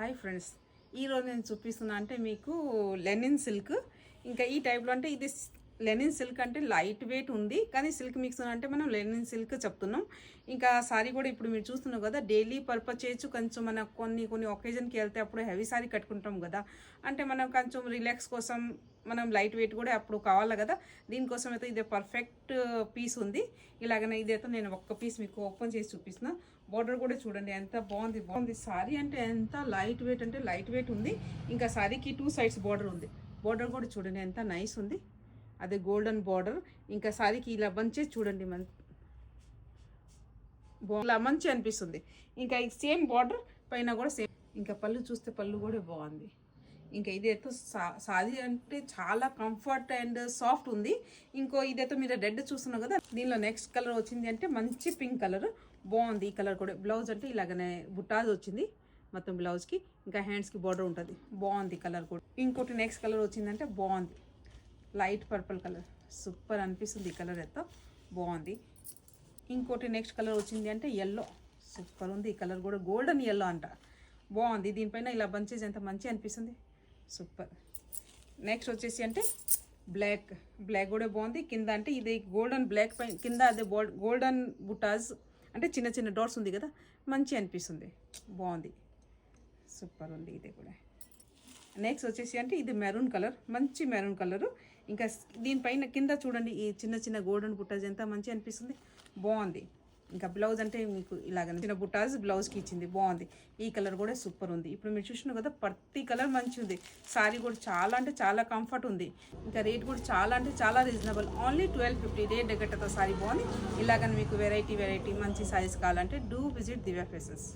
Hi friends, ఈరోజు నేను చూపిస్తున్నా అంటే మీకు లెనిన్ సిల్క్. ఇంకా ఈ టైప్లో అంటే ఇది లెనిన్ సిల్క్ అంటే లైట్ వెయిట్ ఉంది, కానీ సిల్క్ మిక్స్ అంటే మనం లెనిన్ సిల్క్ చెప్తున్నాం. ఇంకా సారీ కూడా ఇప్పుడు మీరు చూస్తున్నాం కదా, డైలీ పర్పస్ చేయొచ్చు. కొంచెం మన కొన్ని ఒకేజన్కి వెళ్తే అప్పుడు హెవీ సారీ కట్టుకుంటాం కదా, అంటే మనం కొంచెం రిలాక్స్ కోసం మనం లైట్ వెయిట్ కూడా అప్పుడు కావాలి కదా. దీనికోసం అయితే ఇది పర్ఫెక్ట్ పీస్ ఉంది. ఇలాగనే ఇదైతే నేను ఒక్క పీస్ మీకు ఓపెన్ చేసి చూపిస్తున్నా. బార్డర్ కూడా చూడండి ఎంత బాగుంది. సారీ అంటే ఎంత లైట్ వెయిట్ అంటే లైట్ వెయిట్ ఉంది. ఇంకా సారీకి 2 సైడ్స్ బార్డర్ ఉంది. బార్డర్ కూడా చూడండి ఎంత నైస్ ఉంది. అదే గోల్డెన్ బార్డర్. ఇంకా సారీకి ఇలా మంచి చూడండి, ఇలా మంచి అనిపిస్తుంది. ఇంకా ఈ సేమ్ బార్డర్ పైన కూడా సేమ్. ఇంకా పళ్ళు చూస్తే పళ్ళు కూడా బాగుంది. ఇంకా ఇదైతే సారీ అంటే చాలా కంఫర్ట్ అండ్ సాఫ్ట్ ఉంది. ఇంకో ఇదైతే మీరు రెడ్ చూస్తున్నారు కదా, దీనిలో నెక్స్ట్ కలర్ వచ్చింది అంటే మంచి పింక్ కలర్ బాగుంది. ఈ కలర్ కూడా బ్లౌజ్ అంటే ఇలాగనే బుట్టాజ్ వచ్చింది మొత్తం బ్లౌజ్కి. ఇంకా హ్యాండ్స్కి బార్డర్ ఉంటుంది, బాగుంది కలర్ కూడా. ఇంకోటి నెక్స్ట్ కలర్ వచ్చిందంటే బాగుంది, లైట్ పర్పుల్ కలర్ సూపర్ అనిపిస్తుంది. ఈ కలర్ అయితే బాగుంది. ఇంకోటి నెక్స్ట్ కలర్ వచ్చింది అంటే ఎల్లో, సూపర్ ఉంది. ఈ కలర్ కూడా గోల్డెన్ ఎల్లో అంట, బాగుంది. దీనిపైన ఇలా బంచెస్ ఎంత మంచి అనిపిస్తుంది, సూపర్. నెక్స్ట్ వచ్చేసి అంటే బ్లాక్ కూడా బాగుంది. కింద అంటే ఇది గోల్డెన్ బ్లాక్ పైన కింద అదే గోల్డెన్ బుటాస్ అంటే చిన్న చిన్న డాట్స్ ఉంది కదా, మంచి అనిపిస్తుంది, బాగుంది, సూపర్ ఉంది ఇది కూడా. నెక్స్ట్ వచ్చేసి అంటే ఇది మెరూన్ కలర్, మంచి మెరూన్ కలరు. ఇంకా దీనిపైన కింద చూడండి ఈ చిన్న చిన్న గోల్డెన్ బుట్టాస్ ఎంత మంచి అనిపిస్తుంది, బాగుంది. ఇంకా బ్లౌజ్ అంటే మీకు ఇలాగ చిన్న బుట్టాస్ బ్లౌజ్కి ఇచ్చింది, బాగుంది. ఈ కలర్ కూడా సూపర్ ఉంది. ఇప్పుడు మీరు చూసినారు కదా, ప్రతి కలర్ మంచి ఉంది. సారీ కూడా చాలా అంటే చాలా కంఫర్ట్ ఉంది. ఇంకా రేట్ కూడా చాలా అంటే చాలా రీజనబుల్, ఓన్లీ 1250. రేట్ దగ్గరతో సారీ బాగుంది. ఇలాగని మీకు వెరైటీ మంచి సారీస్ కావాలంటే డూ విజిట్ దివ్య ఫ్యాషన్స్.